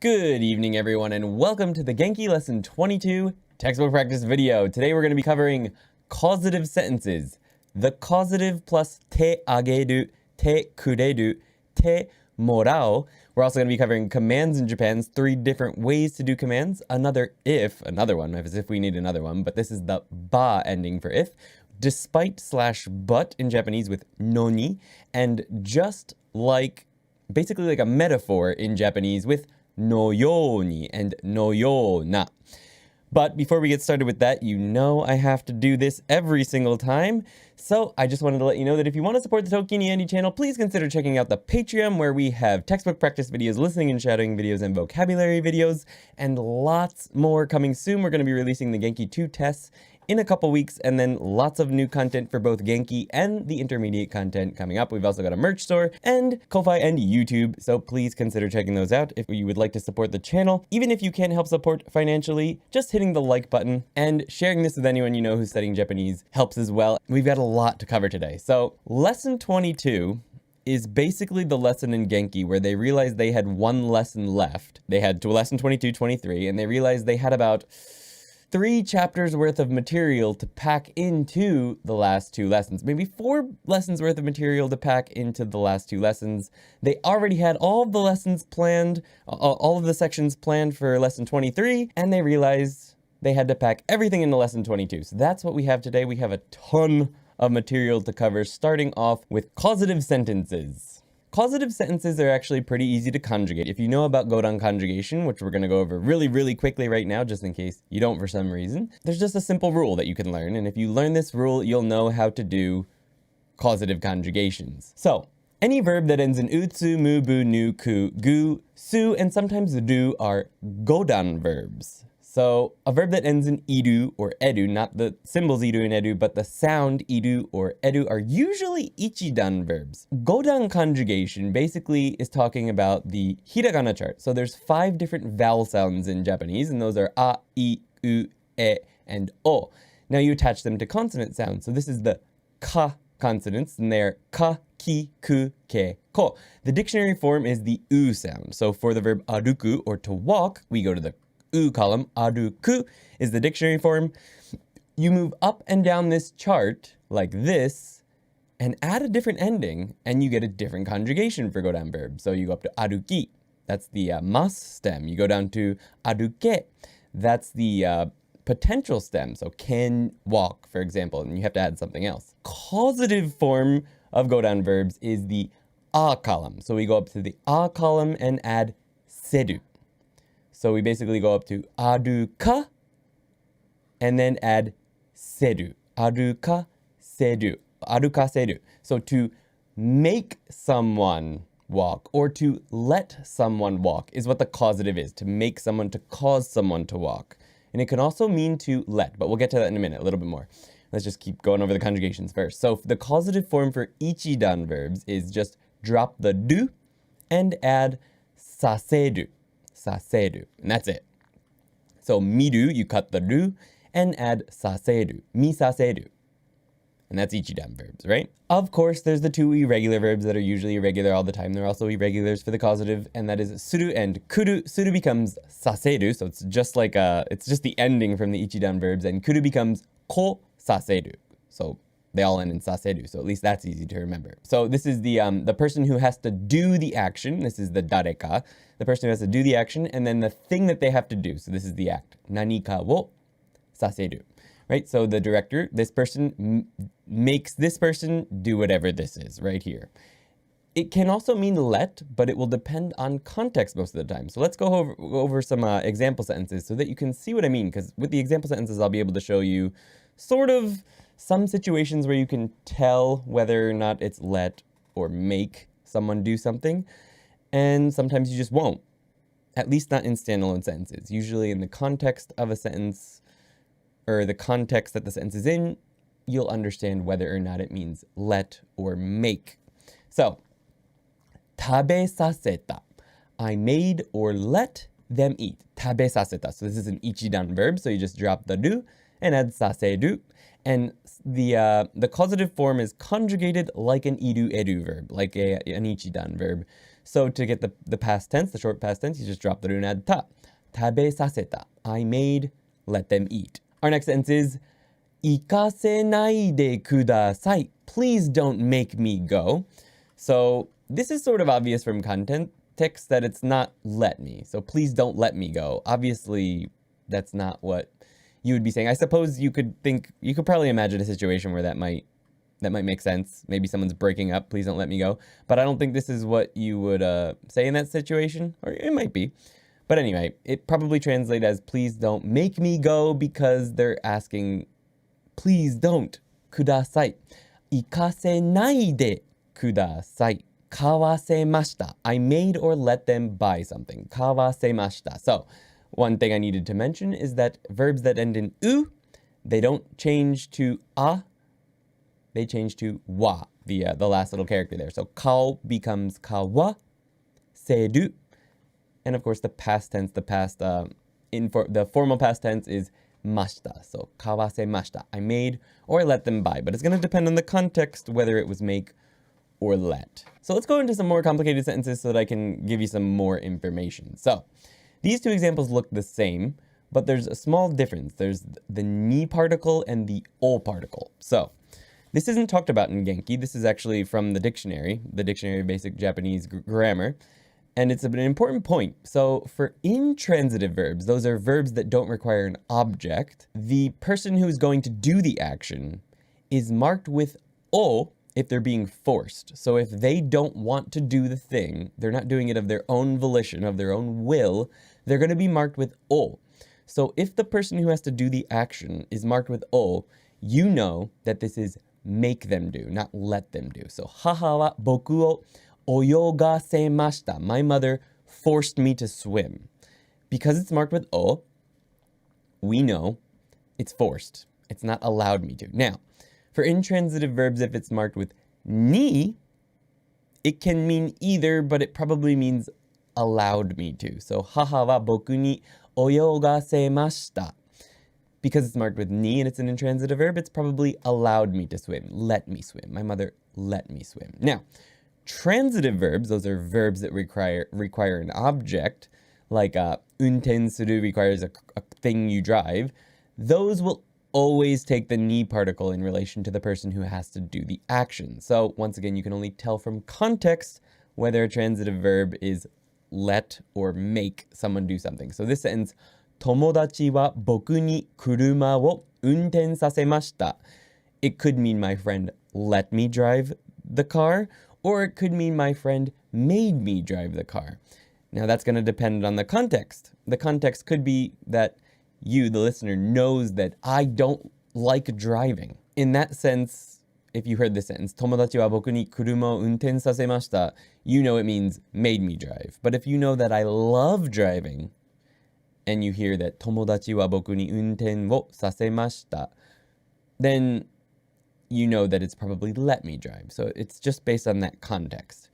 Good evening, everyone, and welcome to the Genki Lesson 22 textbook practice video. Today we're going to be covering causative sentences. The causative plus te ageru, te kureru, te morau. We're also going to be covering commands in Japan's 3 different ways to do commands. Another one, as if we need another one, but this is the ba ending for if. Despite / but in Japanese with noni, and just like, basically like a metaphor in Japanese with no yo ni and no yo na. But before we get started with that, you know I have to do this every single time. So I just wanted to let you know that if you want to support the Tokini Andy channel, please consider checking out the Patreon, where we have textbook practice videos, listening and shadowing videos, and vocabulary videos, and lots more coming soon. We're going to be releasing the Genki 2 tests in a couple weeks, and then lots of new content for both Genki and the intermediate content coming up. We've also got a merch store and Ko-Fi and YouTube, so please consider checking those out if you would like to support the channel. Even if you can't help support financially, just hitting the like button and sharing this with anyone you know who's studying Japanese helps as well. We've got a lot to cover today. So lesson 22 is basically the lesson in Genki where they realized they had one lesson left. They had to lesson 22, 23, and they realized they had about 3 chapters worth of material to pack into the last 2 lessons. Maybe 4 lessons worth of material to pack into the last 2 lessons. They already had all of the lessons planned, all of the sections planned for lesson 23, and they realized they had to pack everything into lesson 22. So that's what we have today. We have a ton of material to cover, starting off with causative sentences. Causative sentences are actually pretty easy to conjugate. If you know about Godan conjugation, which we're going to go over really quickly right now, just in case you don't for some reason, there's just a simple rule that you can learn. And if you learn this rule, you'll know how to do causative conjugations. So any verb that ends in utsu, mu, bu, nu, ku, gu, su, and sometimes ru are Godan verbs. So a verb that ends in iru or edu, not the symbols iru and edu, but the sound iru or edu, are usually ichidan verbs. Godan conjugation basically is talking about the hiragana chart. So there's 5 different vowel sounds in Japanese, and those are a, I, u, e, and o. Now you attach them to consonant sounds. So this is the ka consonants, and they're ka, ki, ku, ke, ko. The dictionary form is the u sound. So for the verb aruku, or to walk, we go to the u column. Aruku is the dictionary form. You move up and down this chart like this and add a different ending, and you get a different conjugation for Godan verbs. So you go up to aruki, that's the mas stem. You go down to aruke, that's the potential stem. So can walk, for example, and you have to add something else. Causative form of Godan verbs is the a column. So we go up to the a column and add seru. So we basically go up to aruka and then add seru. Aruka seru. Aruka seru. So to make someone walk or to let someone walk is what the causative is. To make someone, to cause someone to walk. And it can also mean to let, but we'll get to that in a minute, a little bit more. Let's just keep going over the conjugations first. So the causative form for ichidan verbs is just drop the du and add saseru. Saseru, and that's it. So miru, you cut the ru and add saseru, misaseru. And that's ichidan verbs, right? Of course, there's the 2 irregular verbs that are usually irregular all the time. There are also irregulars for the causative, and that is suru and kuru. Suru becomes saseru, so it's just like it's just the ending from the ichidan verbs, and kuru becomes ko saseru. So they all end in saseru, so at least that's easy to remember. So this is the person who has to do the action. This is the dareka, the person who has to do the action, and then the thing that they have to do. So this is the act. Nanika wo saseru, right? So the director, this person makes this person do whatever this is right here. It can also mean let, but it will depend on context most of the time. So let's go over some example sentences so that you can see what I mean, because with the example sentences, I'll be able to show you sort of some situations where you can tell whether or not it's let or make someone do something, and sometimes you just won't, at least not in standalone sentences. Usually in the context of a sentence, or the context that the sentence is in, you'll understand whether or not it means let or make. So, tabe saseta, I made or let them eat. Tabe saseta, so this is an ichidan verb, so you just drop the ru and add saseru. And the causative form is conjugated like an iru eru verb, like an ichidan verb. So to get the past tense, the short past tense, you just drop the ru and add ta. 食べさせた. I made, let them eat. Our next sentence is 行かせないでください. Please don't make me go. So this is sort of obvious from context that it's not let me. So please don't let me go. Obviously, that's not what you would be saying. I suppose you could probably imagine a situation where that might make sense. Maybe someone's breaking up. Please don't let me go. But I don't think this is what you would say in that situation. Or it might be. But anyway, it probably translates as please don't make me go because they're asking, please don't. ください. 行かせないでください. 買わせました. I made or let them buy something. 買わせました. So, one thing I needed to mention is that verbs that end in u, they don't change to a, they change to wa, the last little character there. So, 顔 becomes 買わせる. And of course, the past tense, the formal past tense is mashita. So, 買わせました. I made or I let them buy. But it's going to depend on the context whether it was make or let. So let's go into some more complicated sentences so that I can give you some more information. So, these two examples look the same, but there's a small difference. There's the ni particle and the o particle. So, this isn't talked about in Genki. This is actually from the Dictionary of Basic Japanese Grammar. And it's an important point. So for intransitive verbs, those are verbs that don't require an object. The person who is going to do the action is marked with o if they're being forced. So if they don't want to do the thing, they're not doing it of their own volition, of their own will, they're going to be marked with o. So if the person who has to do the action is marked with o, you know that this is make them do, not let them do. So 母は僕を泳がせました. My mother forced me to swim. Because it's marked with o, we know it's forced. It's not allowed me to. Now, for intransitive verbs, if it's marked with ni, it can mean either, but it probably means allowed me to. So 母は僕に泳がせました. Because it's marked with ni and it's an intransitive verb, it's probably allowed me to swim. Let me swim. My mother let me swim. Now, transitive verbs, those are verbs that require an object, like 運転する requires a thing you drive. Those will always take the ni particle in relation to the person who has to do the action. So once again, you can only tell from context whether a transitive verb is let or make someone do something. So this sentence, 友達は僕に車を運転させました. It could mean my friend let me drive the car, or it could mean my friend made me drive the car. Now that's going to depend on the context. The context could be that you, the listener, knows that I don't like driving. In that sense, if you heard this sentence, 友達は僕に車を運転させました, you know it means made me drive. But if you know that I love driving, and you hear that 友達は僕に運転をさせました, then you know that it's probably let me drive. So it's just based on that context.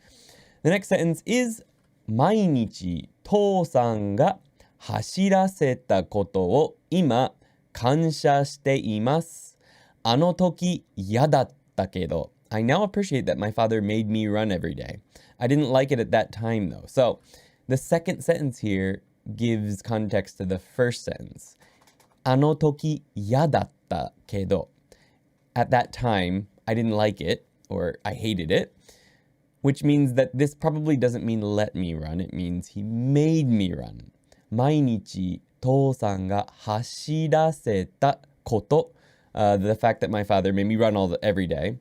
The next sentence is 毎日父さんが走らせたことを今感謝しています。あの時嫌だったけど I now appreciate that my father made me run every day. I didn't like it at that time though. So the second sentence here gives context to the first sentence. あの時嫌だったけど At that time, I didn't like it, or I hated it, which means that this probably doesn't mean let me run. It means he made me run. 毎日父さんが走らせたこと, the fact that my father made me run every day.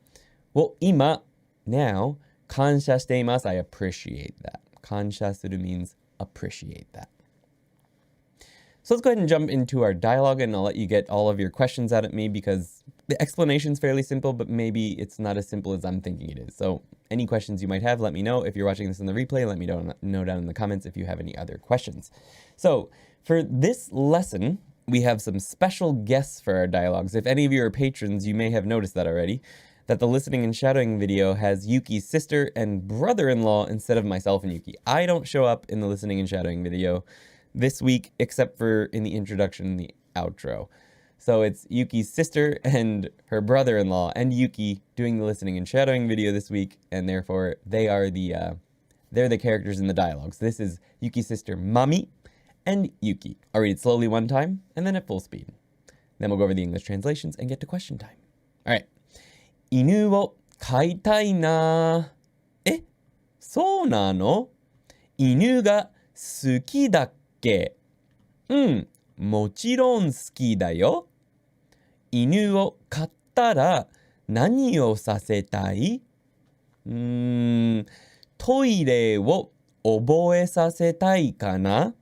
Well, 今, now, 感謝しています. I appreciate that. 感謝する means appreciate that. So let's go ahead and jump into our dialogue, and I'll let you get all of your questions out at me because the explanation is fairly simple, but maybe it's not as simple as I'm thinking it is. So any questions you might have, let me know. If you're watching this in the replay, let me know down in the comments if you have any other questions. So for this lesson, we have some special guests for our dialogues. If any of you are patrons, you may have noticed that already, that the listening and shadowing video has Yuki's sister and brother-in-law instead of myself and Yuki. I don't show up in the listening and shadowing video this week, except for in the introduction and the outro. So it's Yuki's sister and her brother-in-law and Yuki doing the listening and shadowing video this week, and therefore they are the they're the characters in the dialogue. So this is Yuki's sister Mami and Yuki. I'll read it slowly one time and then at full speed. Then we'll go over the English translations and get to question time. All right. 犬を飼いたいな。え、そうなの？犬が好きだっけ？うん、もちろん好きだよ。犬を飼ったら何をさせたい？トイレを覚えさせたいかな？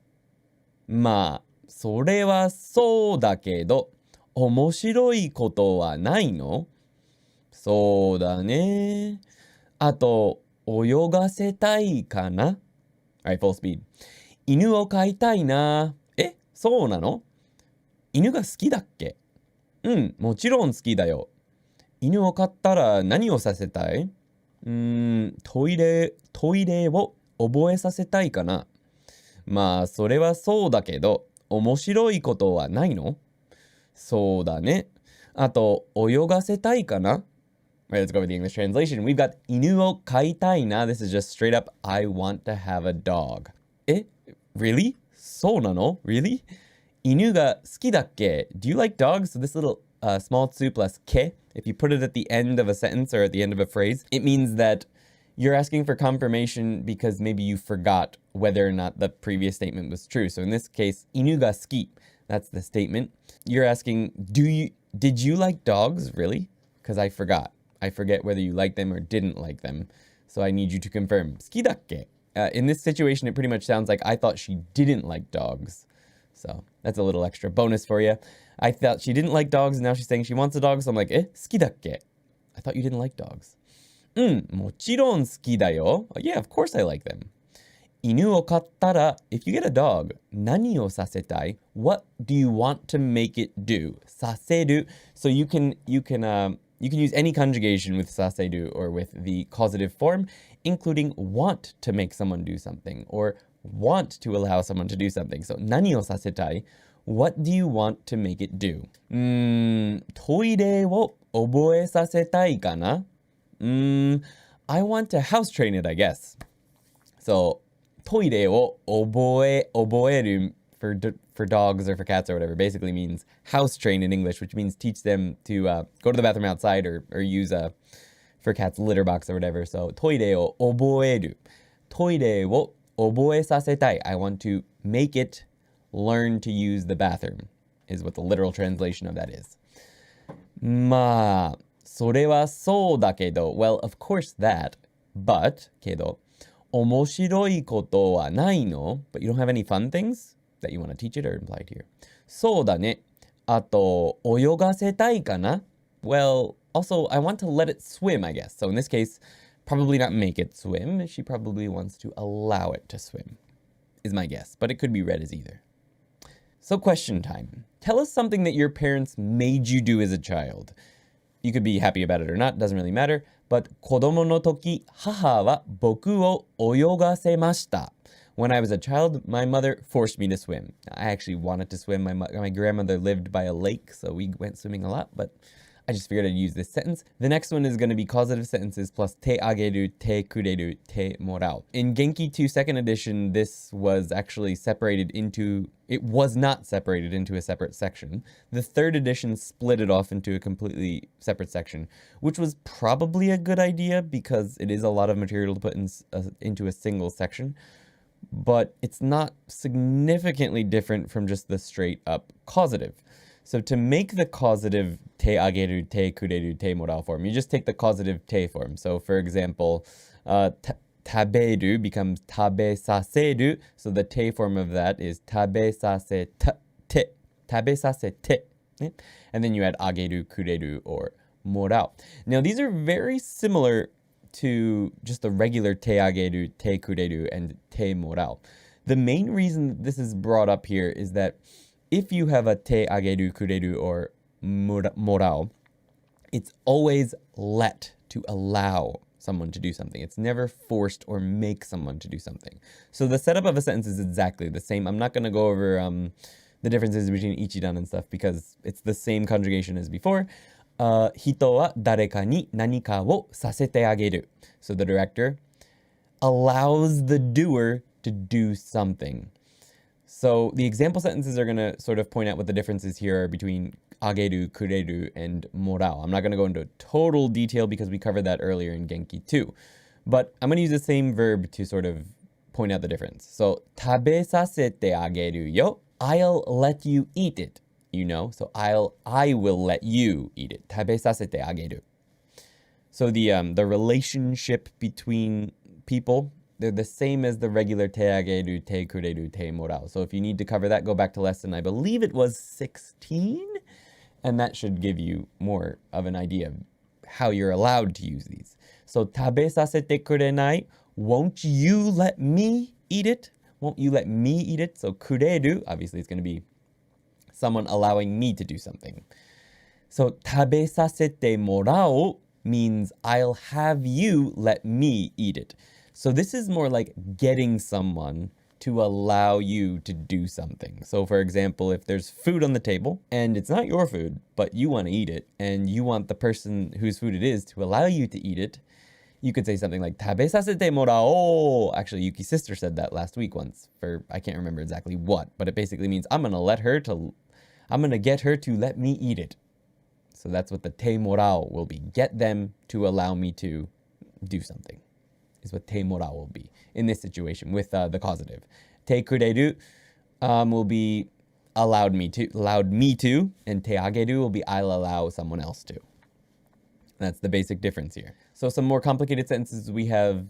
まあ、それはそうだけど、面白いことはないの？そうだね。あと、泳がせたいかな？ Alright, full speed. 犬を飼いたいな。え、そうなの？犬が好きだっけ？うん、もちろん好きだよ。犬を飼ったら何をさせたい？トイレを覚えさせたいかな。まあ、それはそうだけど、面白いことはないの？そうだね。あと、泳がせたいかな。Alright, let's go over the English translation. We've got 犬を飼いたいな. This is just straight up, I want to have a dog. え? Really? そうなの? Really? 犬が好きだっけ? Do you like dogs? So this little small tsu plus ke, if you put it at the end of a sentence or at the end of a phrase, it means that you're asking for confirmation because maybe you forgot whether or not the previous statement was true. So in this case, 犬が好き, that's the statement. You're asking, did you like dogs? Really? Because I forgot. I forget whether you like them or didn't like them. So I need you to confirm. 好きだっけ? In this situation, it pretty much sounds like I thought she didn't like dogs. So that's a little extra bonus for you. I thought she didn't like dogs, and now she's saying she wants a dog. So I'm like, 好きだっけ? I thought you didn't like dogs. もちろん好きだよ. Yeah, of course I like them. 犬を飼ったら, if you get a dog, 何をさせたい? What do you want to make it do? させる. So you can use any conjugation with させる or with the causative form, including want to make someone do something or want to allow someone to do something. So 何をさせたい? What do you want to make it do? トイレを覚えさせたいかな? I want to house train it, I guess. So トイレを覚える for dogs or for cats or whatever basically means house train in English, which means teach them to go to the bathroom outside or use for cats litter box or whatever. So トイレを覚える。トイレを覚えさせたい. I want to make it learn to use the bathroom is what the literal translation of that is. まあ、それはそうだけど, well, of course that, but, けど、面白いことはないの? But you don't have any fun things that you want to teach it or implied here. そうだね。あと、泳がせたいかな? Well, also, I want to let it swim, I guess. So in this case, probably not make it swim. She probably wants to allow it to swim, is my guess. But it could be read as either. So question time. Tell us something that your parents made you do as a child. You could be happy about it or not, doesn't really matter. But 子供の時、母は僕を泳がせました. When I was a child, my mother forced me to swim. I actually wanted to swim. My grandmother lived by a lake, so we went swimming a lot, but I just figured I'd use this sentence. The next one is going to be causative sentences plus てあげる, てくれる, てもらう. In Genki 2 second edition, this was actually separated into... It was not separated into a separate section. The third edition split it off into a completely separate section, which was probably a good idea because it is a lot of material to put into a single section. But it's not significantly different from just the straight up causative. So to make the causative てあげる, てくれる, てもらう form, you just take the causative て form. So for example, 食べる becomes 食べさせる. So the て form of that is 食べさせて. 食べさせて. And then you add あげる, くれる or もらう. Now these are very similar to just the regular てあげる, てくれる and てもらう. The main reason this is brought up here is that if you have a てあげる, くれる or もらう, it's always let, to allow someone to do something. It's never forced or make someone to do something. So the setup of a sentence is exactly the same. I'm not going to go over the differences between ichidan and stuff because it's the same conjugation as before. 人は誰かに何かをさせてあげる. So the director allows the doer to do something. So the example sentences are going to sort of point out what the differences here are between あげる, くれる, and もらう. I'm not going to go into total detail because we covered that earlier in Genki too. But I'm going to use the same verb to sort of point out the difference. So 食べさせてあげるよ. I'll let you eat it. You know, so I will let you eat it. 食べさせてあげる. So the relationship between people, they're the same as the regular てあげる, てくれる, てもらう. So if you need to cover that, go back to lesson, I believe it was 16, and that should give you more of an idea of how you're allowed to use these. So 食べさせてくれない, won't you let me eat it? Won't you let me eat it? So くれる, obviously it's going to be someone allowing me to do something. So 食べさせてもらおう means I'll have you let me eat it. So this is more like getting someone to allow you to do something. So for example, if there's food on the table and it's not your food, but you want to eat it and you want the person whose food it is to allow you to eat it, you could say something like 食べさせてもらおう. Actually, Yuki's sister said that last week once for, I can't remember exactly what, but it basically means I'm going to get her to let me eat it. So that's what the てもらう will be. Get them to allow me to do something. Is what てもらう will be in this situation with the causative. てくれる will be allowed me to, and てあげる will be I'll allow someone else to. That's the basic difference here. So some more complicated sentences we have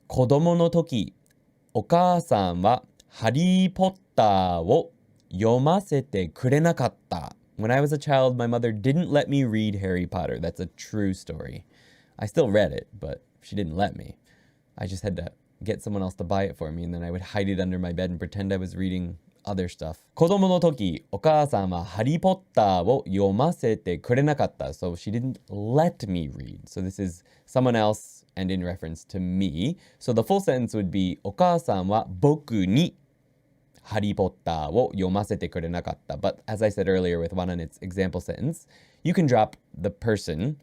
子供の時、お母さんはハリーポッターを読ませてくれなかった。When I was a child, my mother didn't let me read Harry Potter. That's a true story. I still read it, but she didn't let me. I just had to get someone else to buy it for me, and then I would hide it under my bed and pretend I was reading other stuff. 子供の時、お母さんはハリーポッターを読ませてくれなかった。So she didn't let me read. So this is someone else and in reference to me. So the full sentence would be お母さんは僕にハリーポッターを読ませてくれなかった. But as I said earlier with one on its example sentence, you can drop the person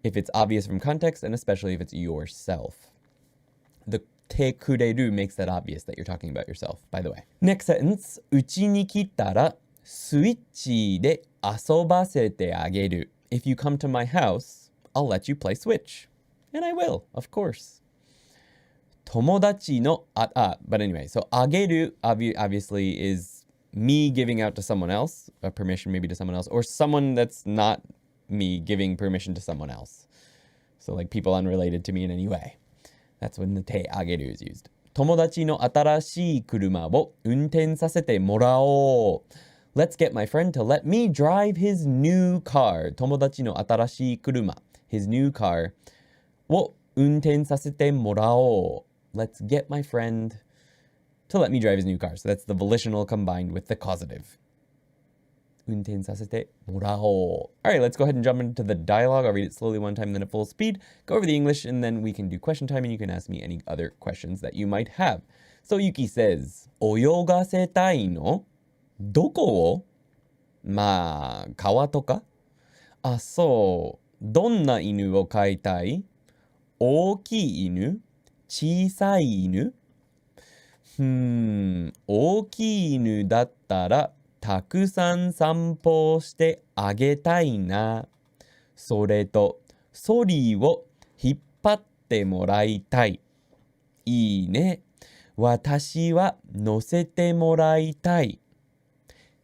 if it's obvious from context and especially if it's yourself. The てくれる makes that obvious that you're talking about yourself, by the way. Next sentence, うちに来たらスイッチで遊ばせてあげる. If you come to my house, I'll let you play Switch. And I will, of course. 友達のbut anyway, so あげる obviously is me giving out to someone else, a permission maybe to someone else, or someone that's not me giving permission to someone else. So like people unrelated to me in any way. That's when the てあげる is used. 友達の新しい車を運転させてもらおう. Let's get my friend to let me drive his new car. 友達の新しい車 his new car を運転させてもらおう. Let's get my friend to let me drive his new car. So that's the volitional combined with the causative. 運転させてもらおう. All right, let's go ahead and jump into the dialogue. I'll read it slowly one time, then at full speed. Go over the English, and then we can do question time, and you can ask me any other questions that you might have. So Yuki says, 泳がせたいの? どこを? まあ、川とか? あ、そう。どんな犬を飼いたい? 大きい犬? 小さい犬? 大きい犬だったらたくさん散歩してあげたいな。それと、ソリを引っ張ってもらいたい。いいね。私は乗せてもらいたい。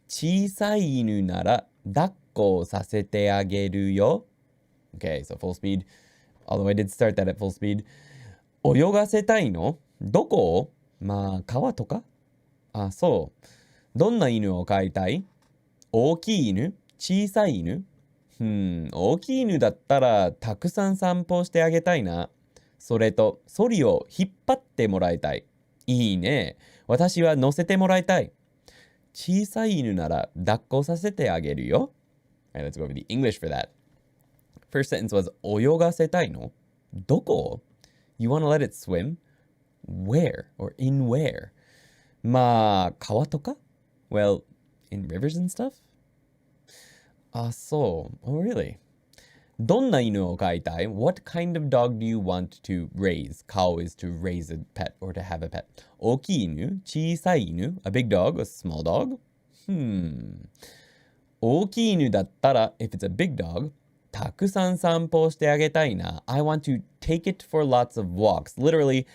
小さい犬なら抱っこさせてあげるよ。Okay, so full speed. Although I did start that at full speed. 泳がせたいの? どこ? まあ、川とか? あ、そう。どんな犬を飼いたい? 大きい犬? 小さい犬? 大きい犬だったらたくさん散歩してあげたいな。それと、ソリを引っ張ってもらいたい。いいね。私は乗せてもらいたい。小さい犬なら抱っこさせてあげるよ。Alright, let's go over the English for that. First sentence was 泳がせたいの? どこ? You want to let it swim? Where? Or in where? まあ、川とか? Well, in rivers and stuff? あ、そう。Oh, really? どんな犬を飼いたい? What kind of dog do you want to raise? 飼う is to raise a pet or to have a pet. 大きい犬小さい犬 A big dog, a small dog? 大きい犬だったら if it's a big dog, たくさん散歩してあげたいな I want to take it for lots of walks. Literally,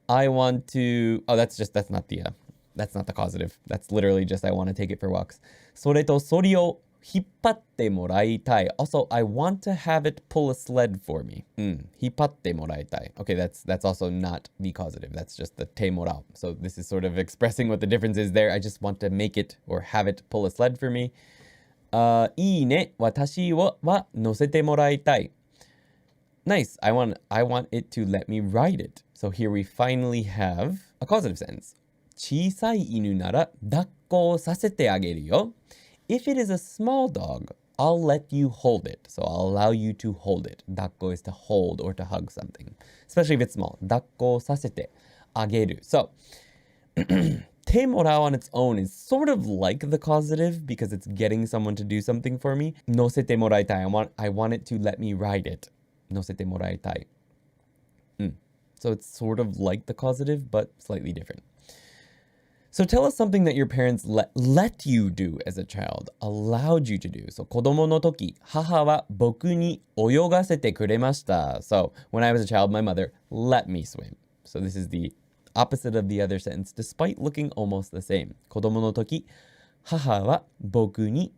I want to... Oh, that's not the causative. That's literally just I want to take it for walks. それとそれを引っ張ってもらいたい Also, I want to have it pull a sled for me. 引っ張ってもらいたい Okay, that's also not the causative. That's just the てもらう So this is sort of expressing what the difference is there. I just want to make it or have it pull a sled for me. いいね私は乗せてもらいたい Nice. I want it to let me ride it. So here we finally have a causative sentence. 小さい犬なら抱っこさせてあげるよ If it is a small dog, I'll let you hold it. So I'll allow you to hold it. 抱っこ is to hold or to hug something. Especially if it's small. 抱っこさせてあげる So, てもらう on its own is sort of like the causative because it's getting someone to do something for me. 乗せてもらいたい I want it to let me ride it. 乗せてもらいたい So it's sort of like the causative, but slightly different. So tell us something that your parents let you do as a child, allowed you to do. So 子供の時、母は僕に泳がせてくれました. So when I was a child, my mother let me swim. So this is the opposite of the other sentence, despite looking almost the same. 子供の時、母は僕に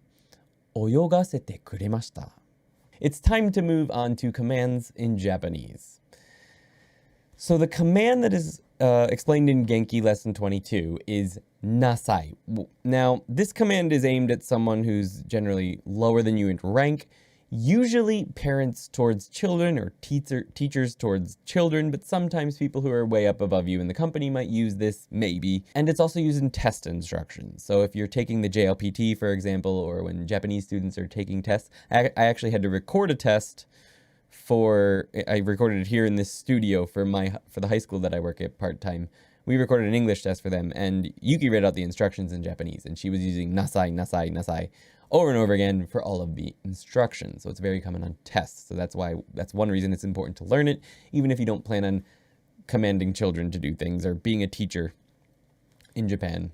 泳がせてくれました. It's time to move on to commands in Japanese. So the command that is explained in Genki lesson 22 is nasai. Now, this command is aimed at someone who's generally lower than you in rank, usually parents towards children or teachers towards children, but sometimes people who are way up above you in the company might use this, maybe. And it's also used in test instructions. So if you're taking the JLPT, for example, or when Japanese students are taking tests, I actually had to record a test I recorded it here in this studio for the high school that I work at part-time. We recorded an English test for them, and Yuki read out the instructions in Japanese, and she was using nasai, nasai, nasai over and over again for all of the instructions. So it's very common on tests. So that's one reason it's important to learn it, even if you don't plan on commanding children to do things or being a teacher in Japan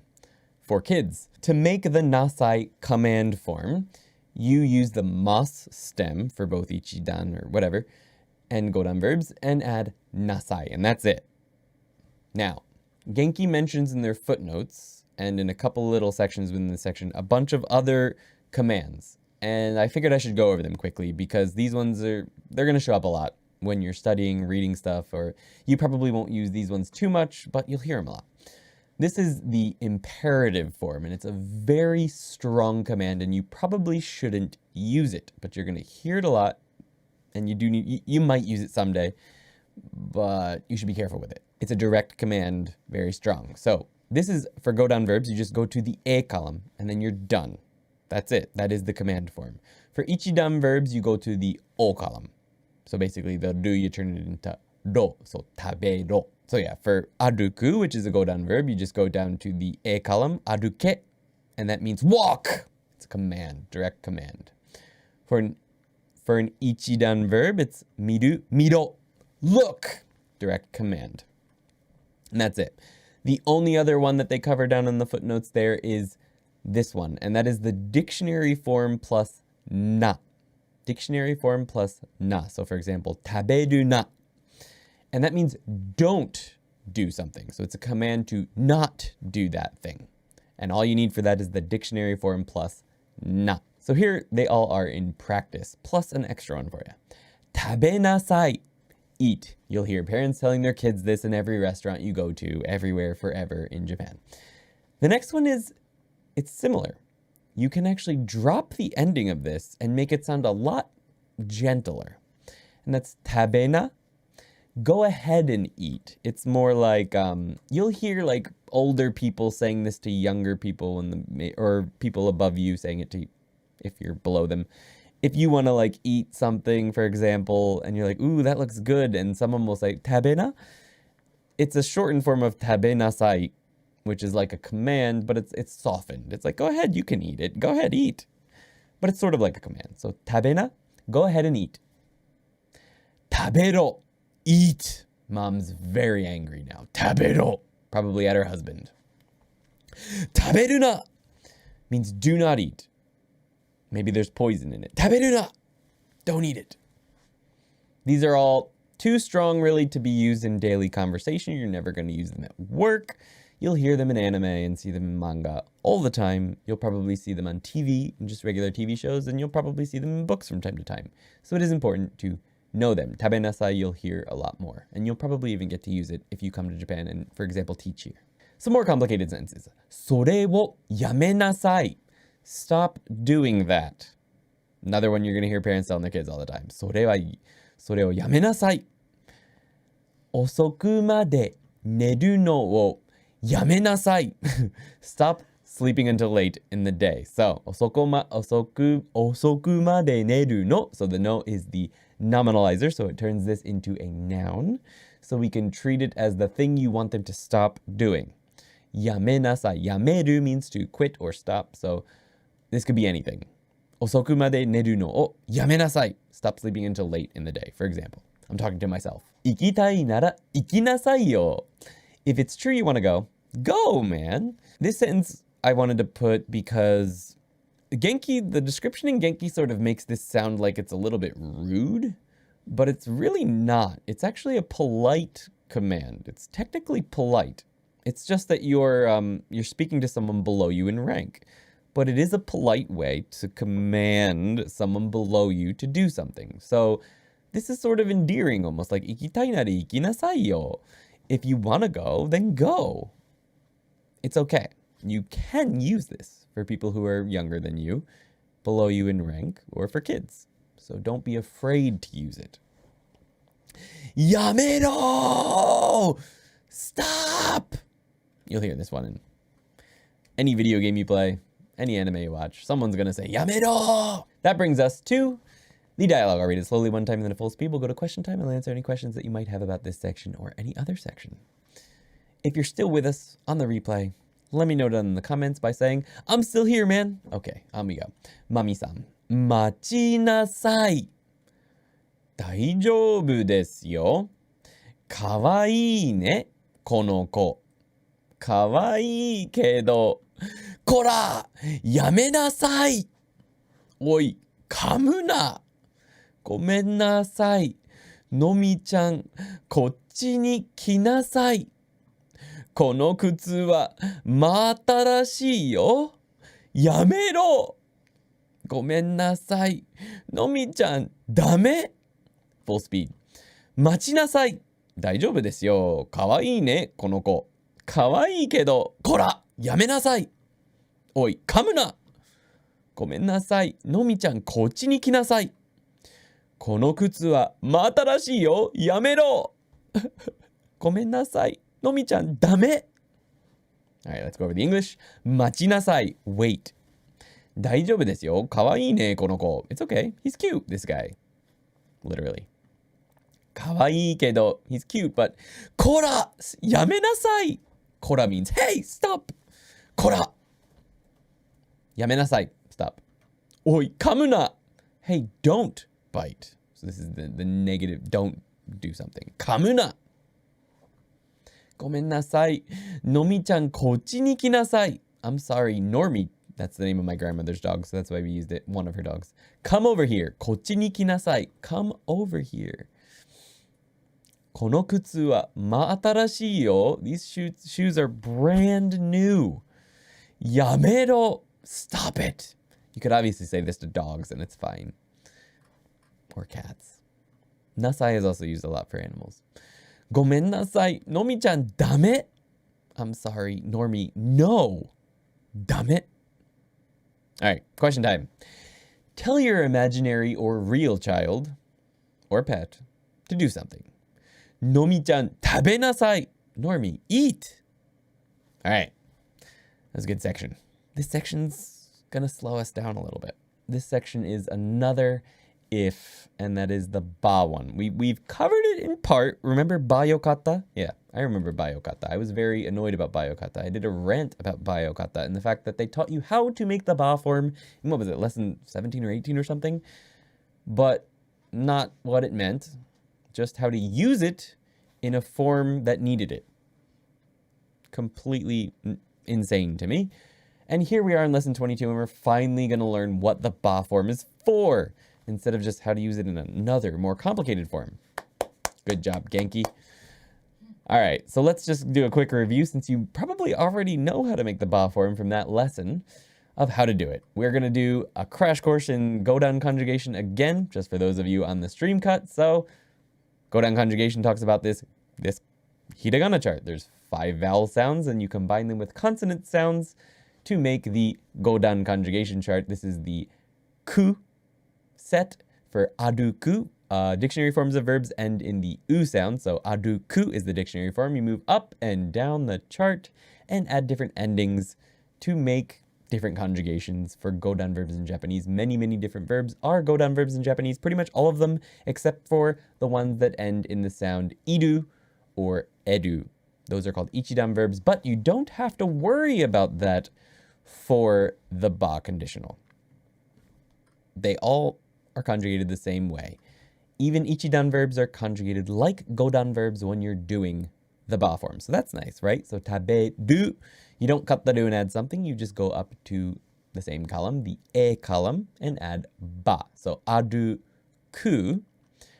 for kids. To make the nasai command form, you use the mas stem for both ichidan or whatever and godan verbs and add nasai, and that's it. Now, Genki mentions in their footnotes and in a couple little sections within this section a bunch of other commands, and I figured I should go over them quickly because these ones they're going to show up a lot when you're studying, reading stuff, or you probably won't use these ones too much, but you'll hear them a lot. This is the imperative form, and it's a very strong command, and you probably shouldn't use it, but you're going to hear it a lot, and you might use it someday, but you should be careful with it. It's a direct command, very strong. So this is for go down verbs. You just go to the A column, and then you're done. That's it. That is the command form. For ichidan verbs, you go to the O column. So basically, the do, you turn it into ro, so taberu. So yeah, for aruku, which is a go down verb, you just go down to the A column, aruke, and that means walk. It's a command, direct command. For an ichidan verb, it's miru, miro, look, direct command. And that's it. The only other one that they cover down in the footnotes there is this one, and that is the dictionary form plus na. Dictionary form plus na. So for example, taberu na. And that means don't do something. So it's a command to not do that thing. And all you need for that is the dictionary form plus na. So here they all are in practice, plus an extra one for you. Tabenasai. Eat. You'll hear parents telling their kids this in every restaurant you go to, everywhere, forever in Japan. The next one it's similar. You can actually drop the ending of this and make it sound a lot gentler. And that's tabena. Go ahead and eat. It's more like, you'll hear like older people saying this to younger people or people above you saying it to if you're below them. If you want to like eat something, for example, and you're like, ooh, that looks good, and someone will say, tabena, it's a shortened form of tabenasai, which is like a command, but it's softened. It's like, go ahead, you can eat it. Go ahead, eat. But it's sort of like a command. So tabena, go ahead and eat. Tabero. Eat. Mom's very angry now. Tabero. Probably at her husband. Taberuna means do not eat. Maybe there's poison in it. Taberuna. Don't eat it. These are all too strong really to be used in daily conversation. You're never going to use them at work. You'll hear them in anime and see them in manga all the time. You'll probably see them on TV, and just regular TV shows, and you'll probably see them in books from time to time. So it is important to know them. Tabenasai you'll hear a lot more, and you'll probably even get to use it if you come to Japan and, for example, teach here. Some more complicated sentences. それをやめなさい. Stop doing that. Another one you're going to hear parents telling their kids all the time. それをやめなさい. 遅くまで寝るのをやめなさい. Stop sleeping until late in the day. So, 遅くまで寝るの. So the no is the nominalizer, so it turns this into a noun. So we can treat it as the thing you want them to stop doing. やめなさい. やめる means to quit or stop. So this could be anything. 遅くまで寝るのをやめなさい. Stop sleeping until late in the day, for example. I'm talking to myself. 行きたいなら行きなさいよ. If it's true you want to go, go, man. This sentence I wanted to put because Genki, the description in Genki sort of makes this sound like it's a little bit rude, but it's really not. It's actually a polite command. It's technically polite. It's just that you're speaking to someone below you in rank. But it is a polite way to command someone below you to do something. So this is sort of endearing, almost like 行きたいなら行きなさいよ. If you want to go, then go. It's okay. You can use this for people who are younger than you, below you in rank, or for kids. So don't be afraid to use it. やめろ! Stop! You'll hear this one in any video game you play, any anime you watch. Someone's going to say, やめろ! That brings us to the dialogue. I'll read it slowly one time and then at full speed. We'll go to question time and I'll answer any questions that you might have about this section or any other section. If you're still with us on the replay, let me know down in the comments by saying, I'm still here, man. Okay, on we go. Mami-san. 待ちなさい. 大丈夫ですよ. かわいいね、この子. かわいいけど. こら、やめなさい. おい、噛むな. ごめんなさい。のみちゃん、こっちに来なさい。この靴は真新しいよ。やめろ。ごめんなさい。のみちゃん、ダメ。Full speed. 待ちなさい。大丈夫ですよ。かわいいね、この子。かわいいけど、こら、やめなさい。おい、噛むな。ごめんなさい。のみちゃん、こっちに来なさい。この靴は真新しいよ。やめろ。ごめんなさい。のみちゃん、ダメ。Alright, let's go over the English. 待ちなさい。Wait. 大丈夫ですよ。かわいいね、この子。It's okay. He's cute, this guy. Literally. かわいいけど、he's cute, but こら、やめなさい。こら means, hey, stop. こら。やめなさい。Stop. おい、噛むな。Hey, don't bite. So this is the negative. Don't do something. 噛むな。ごめんなさい。のみちゃん、こっちに来なさい。I'm sorry, Normie. That's the name of my grandmother's dog, so that's why we used it. One of her dogs. Come over here. こっちに来なさい。Come over here. この靴は真新しいよ。These shoes are brand new. やめろ。Stop it. You could obviously say this to dogs and it's fine. Or cats. Nasai is also used a lot for animals. ごめんなさい。のみちゃん、ダメ。I'm sorry, Normie. No. ダメ. Alright, question time. Tell your imaginary or real child or pet to do something. のみちゃん、食べなさい. Normie, eat. Alright. That's a good section. This section's gonna slow us down a little bit. This section is another if, and that is the ba one. We've covered it in part. Remember ba yokata? Yeah, I remember ba yokata. I was very annoyed about ba yokata. I did a rant about ba yokata and the fact that they taught you how to make the ba form in, what was it, lesson 17 or 18 or something? But not what it meant. just how to use it in a form that needed it. Completely insane to me. And here we are in lesson 22, and we're finally going to learn what the ba form is for, instead of just how to use it in another, more complicated form. Good job, Genki. All right, so let's just do a quick review, since you probably already know how to make the ba form from that lesson of how to do it. We're going to do a crash course in Godan conjugation again, just for those of you on the stream cut. So Godan conjugation talks about this hiragana chart. There's 5 vowel sounds, and you combine them with consonant sounds to make the Godan conjugation chart. This is the ku set for aruku. Dictionary forms of verbs end in the u sound, so aruku is the dictionary form. You move up and down the chart and add different endings to make different conjugations for Godan verbs in Japanese. Many, many different verbs are Godan verbs in Japanese, pretty much all of them, except for the ones that end in the sound iru or edu. Those are called ichidan verbs, but you don't have to worry about that for the ba conditional. They all are conjugated the same way. Even ichidan verbs are conjugated like Godan verbs when you're doing the ba form. So that's nice, right? So taberu, you don't cut the ru and add something. You just go up to the same column, the e column, and add ba. So aruku,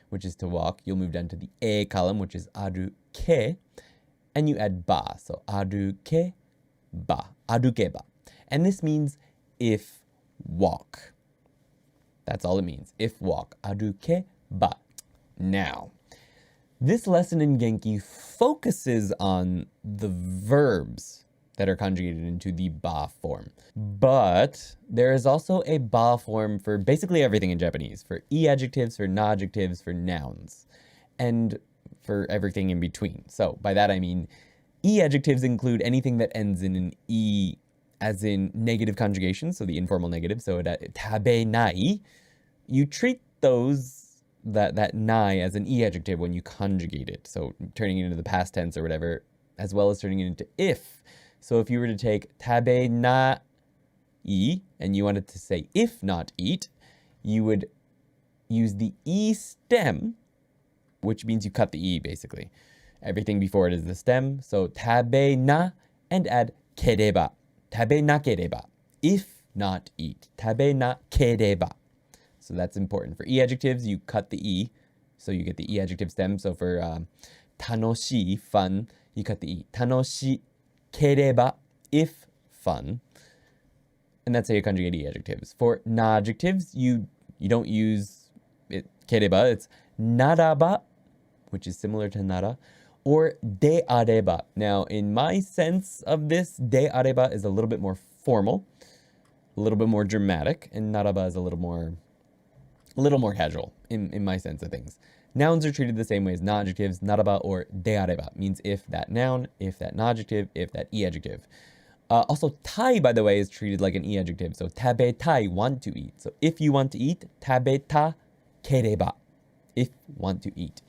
which is to walk. You'll move down to the e column, which is aruke, and you add ba. So aruke ba, arukeba. And this means if walk. That's all it means. If walk. Aruke ba. Now, this lesson in Genki focuses on the verbs that are conjugated into the ba form. But there is also a ba form for basically everything in Japanese, for e adjectives, for na adjectives, for nouns, and for everything in between. So by that I mean e adjectives include anything that ends in an e, as in negative conjugation, so the informal negative. So tabenai, you treat those that nai as an e adjective when you conjugate it. So turning it into the past tense or whatever, as well as turning it into if. So if you were to take tabenai and you wanted to say if not eat, you would use the e stem, which means you cut the e basically. Everything before it is the stem. So tabena and add kereba. Tabenakereba. If not eat. Tabenakereba. So that's important. For e adjectives, you cut the e, so you get the e adjective stem. So for tanoshii, fun, you cut the e. Tanoshikereba, if fun. And that's how you conjugate e adjectives. For na adjectives, you don't use it, kereba, it's naraba, which is similar to nara, or de areba. Now, in my sense of this, de areba is a little bit more formal, a little bit more dramatic, and naraba is a little more casual in my sense of things. Nouns are treated the same way as na adjectives. Naraba or de areba means if that noun, if that na adjective, if that e adjective. Also, tai, by the way, is treated like an e adjective. So tabetai, want to eat. So if you want to eat, tabeta kereba, if want to eat.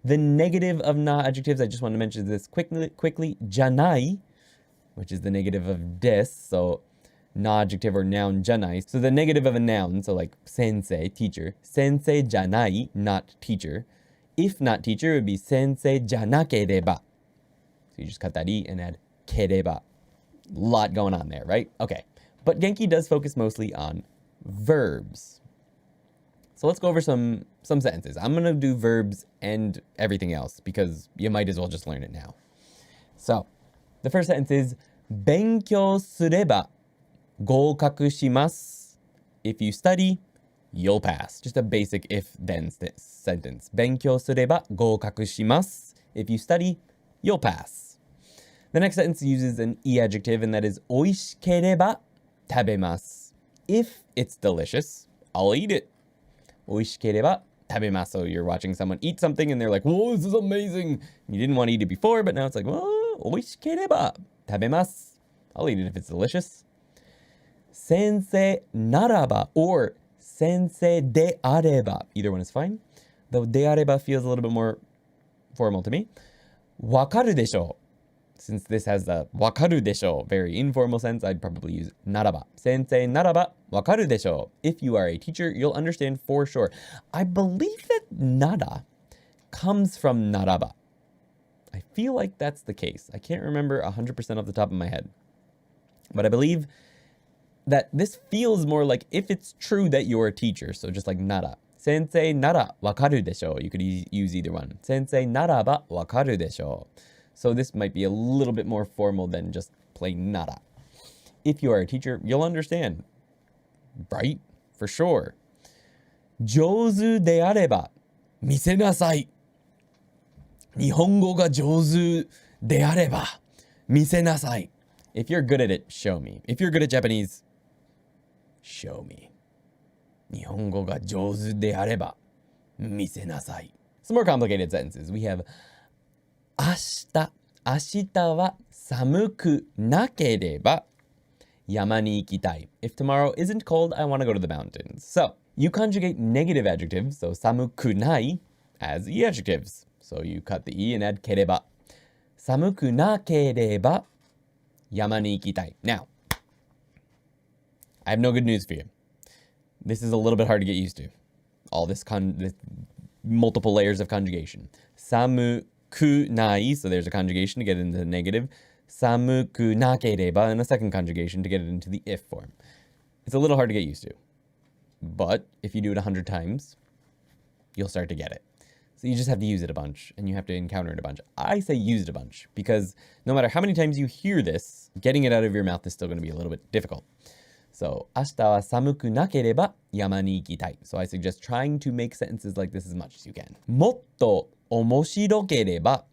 The negative of na adjectives, I just want to mention this quickly. Janai, which is the negative of des, so na adjective or noun janai. So the negative of a noun, so like sensei, teacher. Sensei janai, not teacher. If not teacher, it would be sensei janakereba. So you just cut that e and add kereba. Lot going on there, right? Okay. But Genki does focus mostly on verbs. So let's go over some sentences. I'm going to do verbs and everything else because you might as well just learn it now. So the first sentence is 勉強すれば合格します. If you study, you'll pass. Just a basic if-then sentence. 勉強すれば合格します. If you study, you'll pass. The next sentence uses an e adjective, and that is 美味しければ食べます. If it's delicious, I'll eat it. 美味しければ食べます. So you're watching someone eat something and they're like, whoa, this is amazing. You didn't want to eat it before, but now it's like, whoa, 美味しければ食べます. I'll eat it if it's delicious. 先生ならば or 先生であれば. Either one is fine. Though であれば feels a little bit more formal to me. わかるでしょう. Since this has the わかるでしょう, very informal sense, I'd probably use ならば. 先生ならばわかるでしょう. If you are a teacher, you'll understand for sure. I believe that nara comes from naraba. I feel like that's the case. I can't remember 100% off the top of my head. But I believe that this feels more like if it's true that you're a teacher. So just like nara. Sensei nara wakaru desho. You could use either one. Sensei naraba wakaru desho. So this might be a little bit more formal than just plain nara. If you are a teacher, you'll understand. Right? For sure. 上手であれば見せなさい。日本語が上手であれば見せなさい。If you're good at it, show me. If you're good at Japanese, show me. 日本語が上手であれば見せなさい。Some more complicated sentences. We have 明日は寒くなければ山に行きたい。If tomorrow isn't cold, I want to go to the mountains. So, you conjugate negative adjectives, so 寒くない as e adjectives. So you cut the e and add ければ。寒くなければ山に行きたい。Now, I have no good news for you. This is a little bit hard to get used to. All this multiple layers of conjugation. 寒くない, so there's a conjugation to get into the negative. 寒くなければ and a second conjugation to get it into the if form. It's a little hard to get used to. But if you do it 100 times, you'll start to get it. So you just have to use it a bunch, and you have to encounter it a bunch. I say use it a bunch, because no matter how many times you hear this, getting it out of your mouth is still going to be a little bit difficult. So, 明日は寒くなければ山に行きたい. So I suggest trying to make sentences like this as much as you can. もっと面白ければ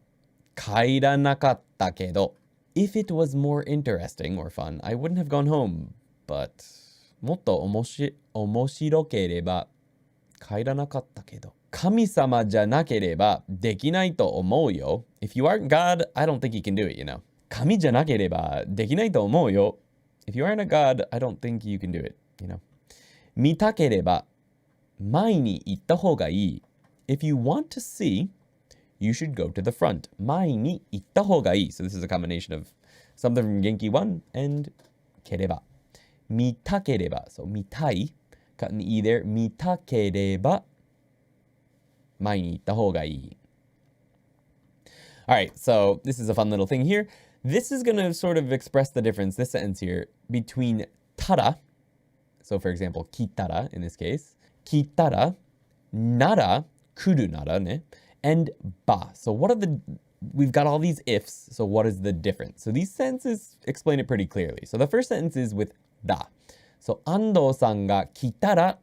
帰らなかったけど. If it was more interesting or fun, I wouldn't have gone home. But もっと面白ければ帰らなかったけど. 神様じゃなければできないと思うよ. If you aren't God, I don't think you can do it, you know. 神じゃなければできないと思うよ. If you aren't a God, I don't think you can do it, you know. 見たければ前に行った方がいい. If you want to see, you should go to the front. 前に行った方がいい. So this is a combination of something from Genki 1 and ければ. 見たければ. So 見たい. Cut an E there. 見たければ前に行った方がいい. All right, so this is a fun little thing here. This is going to sort of express the difference, this sentence here, between tara, so for example, kitara in this case, kitara, nara, kuru nara, ne, and ba. So we've got all these ifs, so what is the difference? So these sentences explain it pretty clearly. So the first sentence is with da. So, Ando-san ga kitara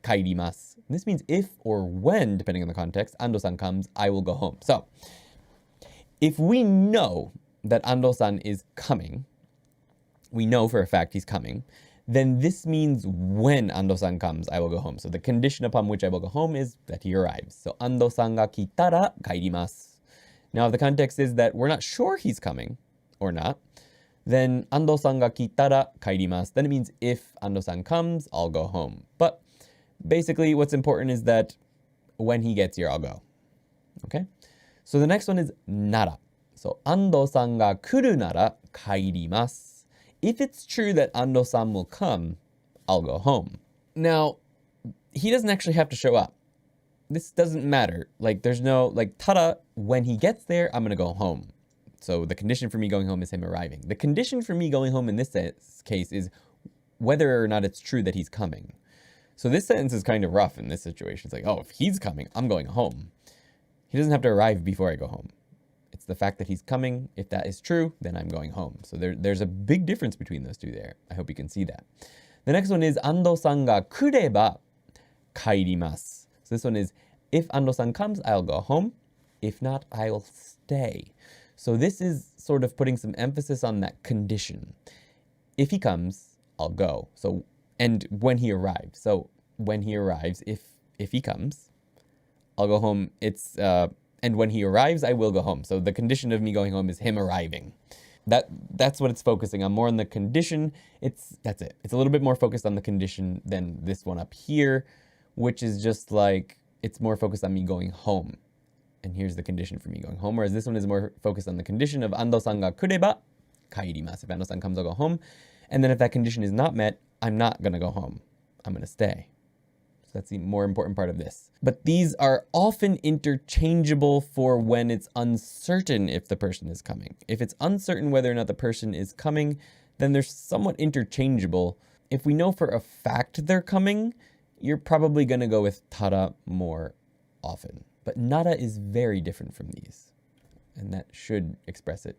kairimasu. This means if or when, depending on the context, Ando-san comes, I will go home. So, if we know that Ando-san is coming, we know for a fact he's coming, then this means when Ando-san comes, I will go home. So the condition upon which I will go home is that he arrives. So Ando-san ga kitara kairimasu. Now if the context is that we're not sure he's coming or not, then Ando-san ga kitara kairimasu. Then it means if Ando-san comes, I'll go home. But basically what's important is that when he gets here, I'll go. Okay? So the next one is nara. So Ando-san ga kuru nara kairimasu. If it's true that Ando-san will come, I'll go home. Now, he doesn't actually have to show up. This doesn't matter. Like, there's no, like, tada, when he gets there, I'm going to go home. So the condition for me going home is him arriving. The condition for me going home in this case is whether or not it's true that he's coming. So this sentence is kind of rough in this situation. It's like, oh, if he's coming, I'm going home. He doesn't have to arrive before I go home. It's the fact that he's coming. If that is true, then I'm going home. So there's a big difference between those two there. I hope you can see that. The next one is Ando-san ga kureba kairimasu. So this one is, if Ando-san comes, I'll go home. If not, I'll stay. So this is sort of putting some emphasis on that condition. If he comes, I'll go. So, and when he arrives. So when he arrives, if he comes, I'll go home. It's, and when he arrives, I will go home. So the condition of me going home is him arriving. That's what it's focusing on, more on the condition. That's it. It's a little bit more focused on the condition than this one up here, which is just like, it's more focused on me going home. And here's the condition for me going home. Whereas this one is more focused on the condition of Ando-san ga kureba kairimasu. If Ando-san comes, I'll go home. And then if that condition is not met, I'm not going to go home. I'm going to stay. So That's the more important part of this. But these are often interchangeable for when it's uncertain if the person is coming. If it's uncertain whether or not the person is coming, then they're somewhat interchangeable. If we know for a fact they're coming, you're probably going to go with tara more often. But nara is very different from these, and that should express it.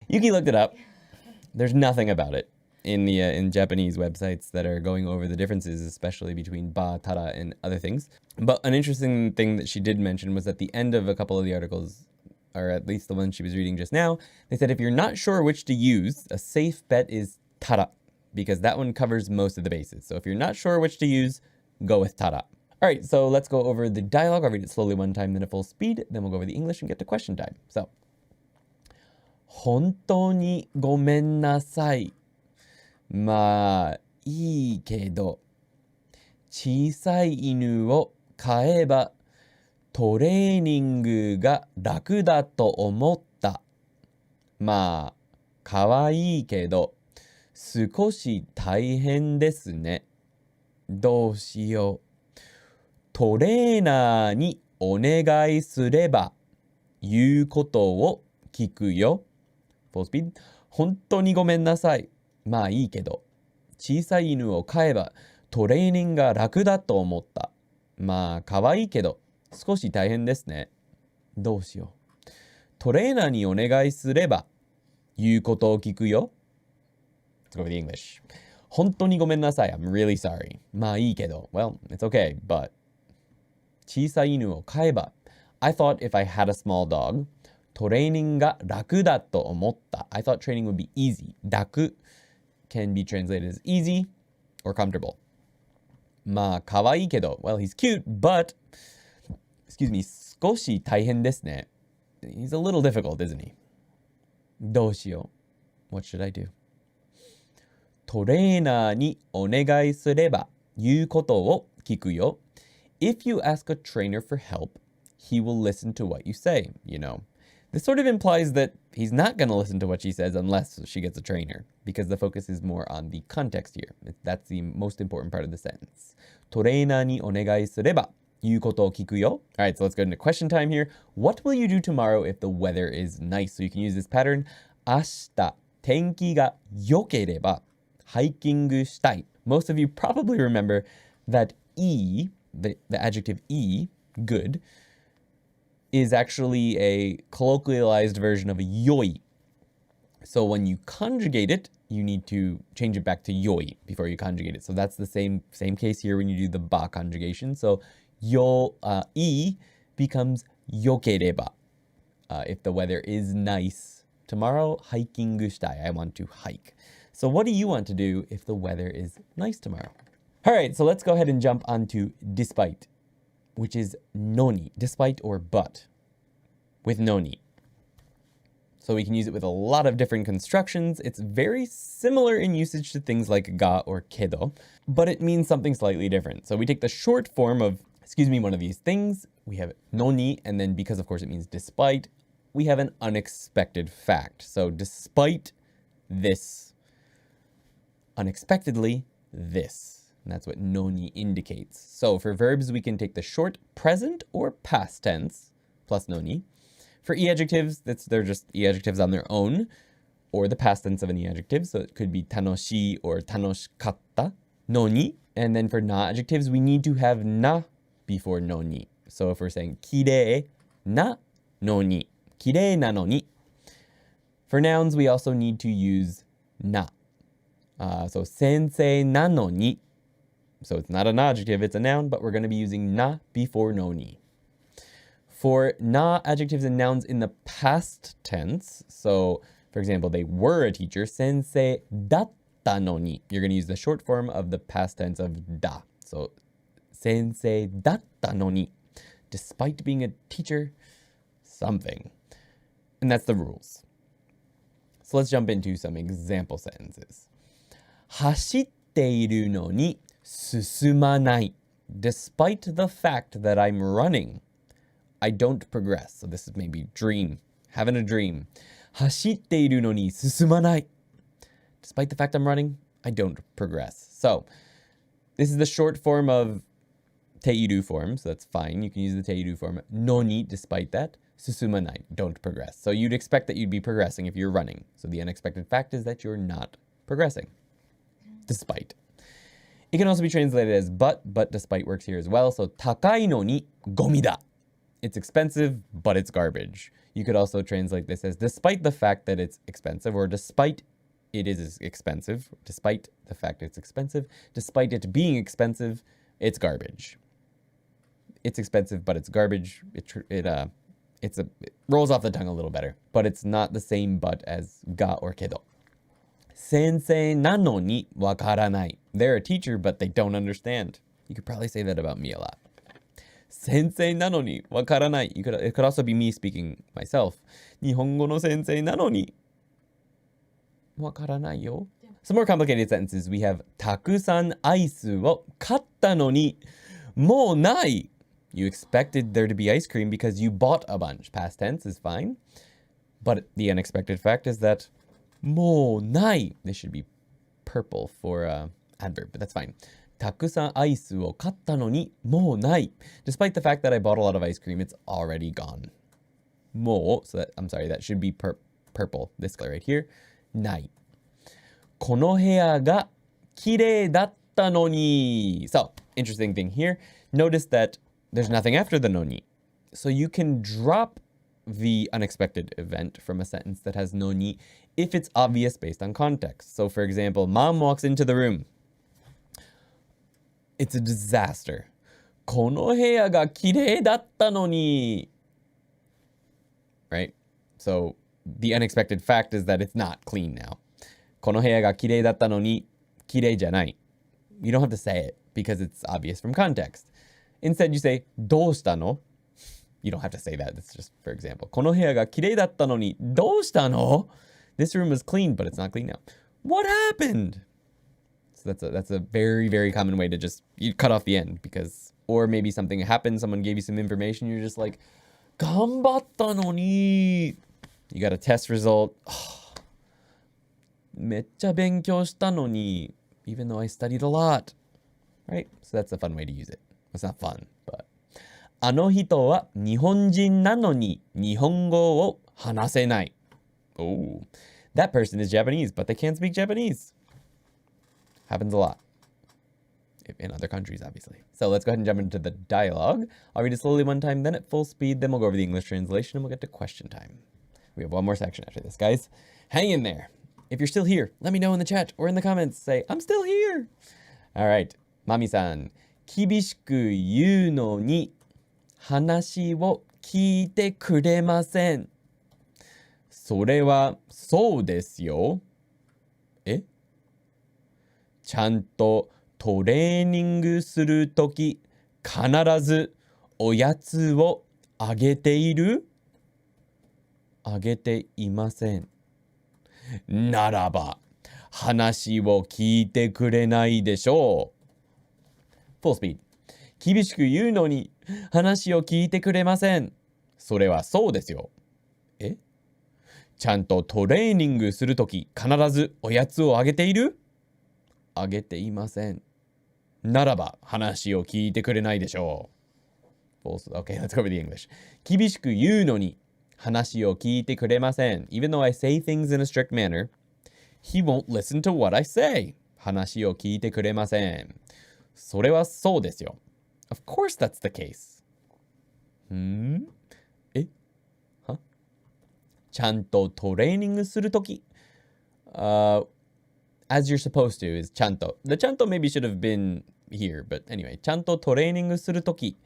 Yuki looked it up. There's nothing about it in Japanese websites that are going over the differences, especially between ba, tara, and other things. But an interesting thing that she did mention was at the end of a couple of the articles, or at least the one she was reading just now, they said if you're not sure which to use, a safe bet is tara, because that one covers most of the bases. So if you're not sure which to use, go with tara. All right, so let's go over the dialogue. I'll read it slowly one time, then at full speed. Then we'll go over the English and get to question time. So, 本当にごめんなさい。まあ、いいけど、小さい犬を飼えばトレーニングが楽だと思った。まあ、かわいいけど、少し大変ですね。どうしよう。トレーナーにお願いすれば言うことを聞くよ。Full speed. 本当にごめんなさい。まあいいけど、小さい犬を飼えばトレーニングが楽だと思った。まあかわいいけど、少し大変ですね。どうしよう。トレーナーにお願いすれば言うことを聞くよ。Let's go with the English. 本当にごめんなさい。I'm really sorry. まあいいけど、well, it's okay, but 小さい犬を飼えば I thought if I had a small dog, トレーニングが楽だと思った。I thought training would be easy. 楽 can be translated as easy or comfortable. まあ、かわいいけど well, he's cute, but, excuse me, 少し大変ですね。He's a little difficult, isn't he? どうしよう。What should I do? トレーナーにお願いすれば言うことを聞くよ。If you ask a trainer for help, he will listen to what you say, you know. This sort of implies that he's not going to listen to what she says unless she gets a trainer, because the focus is more on the context here. That's the most important part of the sentence. トレーナーにお願いすれば言うことを聞くよ。All right, so let's go into question time here. What will you do tomorrow if the weather is nice? So you can use this pattern. 明日天気が良ければハイキングしたい. Most of you probably remember that the adjective good, is actually a colloquialized version of a yoi. So when you conjugate it, you need to change it back to yoi before you conjugate it. So that's the same case here when you do the ba conjugation. So becomes yokereba. If the weather is nice tomorrow, hiking shtai. I want to hike. So what do you want to do if the weather is nice tomorrow? All right, so let's go ahead and jump onto despite, which is noni, despite or but, with noni. So we can use it with a lot of different constructions. It's very similar in usage to things like ga or kedo, but it means something slightly different. So we take the short form of, one of these things. We have noni, and then because of course it means despite, we have an unexpected fact. So despite this, unexpectedly this. And that's what noni indicates. So for verbs, we can take the short present or past tense plus noni. For e-adjectives, they're just e-adjectives on their own, or the past tense of an e-adjective. So it could be tanoshii or tanoshikatta, noni. And then for na-adjectives, we need to have na before noni. So if we're saying kirei na noni, kirei na noni. For nouns, we also need to use na. So sensei na noni. So it's not an adjective, it's a noun, but we're going to be using na before noni. For na adjectives and nouns in the past tense, so for example, they were a teacher, sensei datta noni. You're going to use the short form of the past tense of da. So sensei datta noni. Despite being a teacher, something. And that's the rules. So let's jump into some example sentences. 走っているのに進まない. Despite the fact that I'm running, I don't progress. So this is maybe dream, having a dream. 走っているのに進まない. Despite the fact I'm running, I don't progress. So this is the short form of ている form, so that's fine. You can use the ている form. のに despite that. 進まない don't progress. So you'd expect that you'd be progressing if you're running. So the unexpected fact is that you're not progressing. Despite. It can also be translated as but despite works here as well. So 高いのにゴミだ. It's expensive, but it's garbage. You could also translate this as despite the fact that it's expensive, or despite it is expensive, despite the fact it's expensive, despite it being expensive, it's garbage. It's expensive, but it's garbage. It rolls off the tongue a little better, but it's not the same but as ga or kedo. 先生なのにわからない. They're a teacher, but they don't understand. You could probably say that about me a lot. 先生なのにわからない. It could also be me speaking myself. 日本語の先生なのにわからないよ. Some more complicated sentences. We have たくさんアイスを買ったのにもうない. You expected there to be ice cream because you bought a bunch. Past tense is fine. But the unexpected fact is that もうない. This should be purple for adverb, but that's fine. たくさんアイスを買ったのにもうない. Despite the fact that I bought a lot of ice cream, it's already gone. もう, that should be purple. This color right here. ない. この部屋が綺麗だったのに. So, interesting thing here. Notice that there's nothing after the no ni. So you can drop the unexpected event from a sentence that has no ni if it's obvious based on context. So for example, mom walks into the room. It's a disaster. この部屋が綺麗だったのに. Right? So the unexpected fact is that it's not clean now. この部屋が綺麗だったのに綺麗じゃない. You don't have to say it because it's obvious from context. Instead, you say, どうしたの? You don't have to say that. That's just for example. この部屋が綺麗だったのにどうしたの? This room was clean, but it's not clean now. What happened? So that's a very, very common way to just, you cut off the end because, or maybe something happened, someone gave you some information, you're just like, 頑張ったのに. You got a test result. めっちゃ勉強したのに, even though I studied a lot. Right? So that's a fun way to use it. It's not fun, but あの人は日本人なのに日本語を話せない. Oh, that person is Japanese, but they can't speak Japanese. Happens a lot. In other countries, obviously. So let's go ahead and jump into the dialogue. I'll read it slowly one time, then at full speed, then we'll go over the English translation, and we'll get to question time. We have one more section after this, guys. Hang in there. If you're still here, let me know in the chat or in the comments. Say, I'm still here. All right. Mami-san. 厳しく言うのに話を聞いてくれません。それはそうですよ。え？ちゃんとトレーニングするとき必ずおやつをあげている？あげていません。ならば話を聞いてくれないでしょう。Full speed. 厳しく言うのに話を聞いてくれません。それはそうですよ。え？ちゃんとトレーニングするとき必ずおやつをあげている？あげていません。ならば話を聞いてくれないでしょう。Okay, let's go over the English. 厳しく言うのに話を聞いてくれません。Even though I say things in a strict manner, he won't listen to what I say. 話を聞いてくれません。それはそうですよ。Of course that's the case. え？は？ちゃんとトレーニングするとき。as you're supposed to is ちゃんと。The ちゃんと maybe should have been here, but anyway. ちゃんとトレーニングするとき。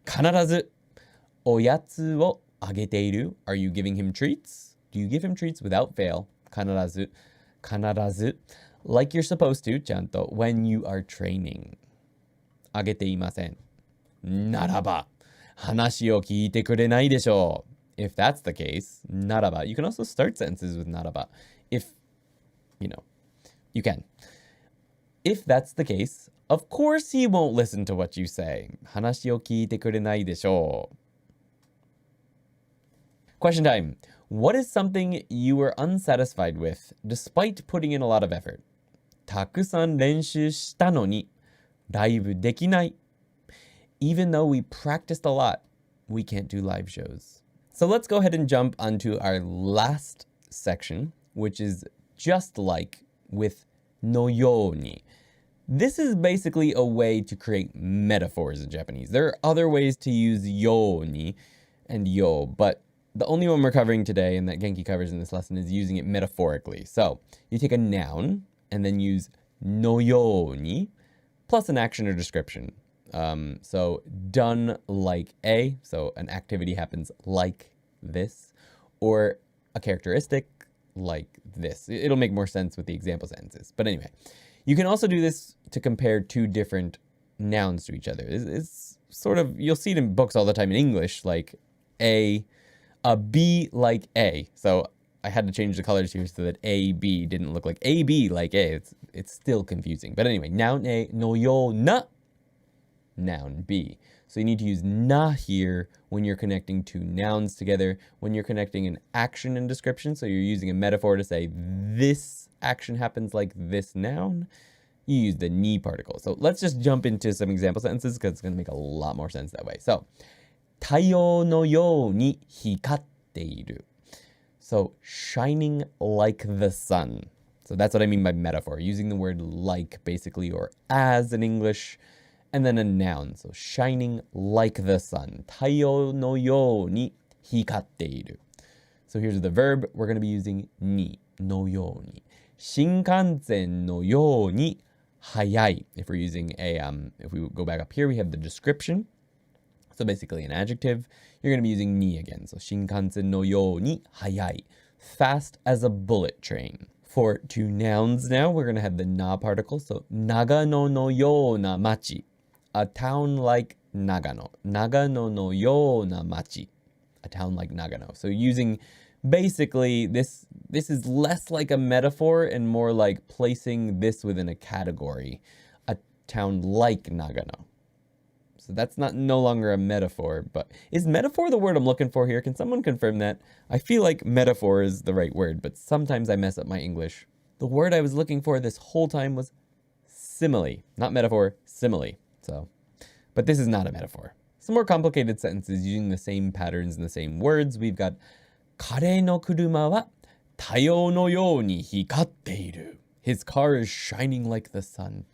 必ずおやつをあげている？ Are you giving him treats? Do you give him treats without fail? 必ず。必ず。Like you're supposed to, ちゃんと。When you are training. あげていません。ならば、話を聞いてくれないでしょう。If that's the case, ならば。You can also start sentences with ならば。If, you can. If that's the case, of course he won't listen to what you say. 話を聞いてくれないでしょう。Question time. What is something you were unsatisfied with despite putting in a lot of effort? たくさん練習したのにライブできない。Even though we practiced a lot, we can't do live shows. So let's go ahead and jump onto our last section, which is just like with のように. This is basically a way to create metaphors in Japanese. There are other ways to use ように and yo, but the only one we're covering today and that Genki covers in this lesson is using it metaphorically. So you take a noun and then use のように plus an action or description. So done like A, so an activity happens like this, or a characteristic like this. It'll make more sense with the example sentences. But anyway, you can also do this to compare two different nouns to each other. It's sort of, you'll see it in books all the time in English, like a B like A. So I had to change the colors here so that A, B didn't look like A, B like A. It's still confusing. But anyway, noun A, のような, noun B. So you need to use na here when you're connecting two nouns together, when you're connecting an action and description. So you're using a metaphor to say this action happens like this noun. You use the ni particle. So let's just jump into some example sentences because it's going to make a lot more sense that way. So 太陽のように光っている. So shining like the sun. So that's what I mean by metaphor, using the word like basically, or as in English, and then a noun. So shining like the sun. 太陽のように光っている. So here's the verb. We're going to be using に, のように. 新幹線のように速い. If we're using a, if we go back up here, we have the description. So basically an adjective. You're going to be using に again. So 新幹線のように速い. Fast as a bullet train. For two nouns now, we're going to have the na particle. So 長野のような町. A town like Nagano. 長野のような町. A town like Nagano. So using basically this is less like a metaphor and more like placing this within a category. A town like Nagano. So that's no longer a metaphor, but is metaphor the word I'm looking for here? Can someone confirm that? I feel like metaphor is the right word, but sometimes I mess up my English. The word I was looking for this whole time was simile. Not metaphor, simile. So, but this is not a metaphor. Some more complicated sentences using the same patterns and the same words. We've got 彼の車は太陽のように光っている. His car is shining like the sun.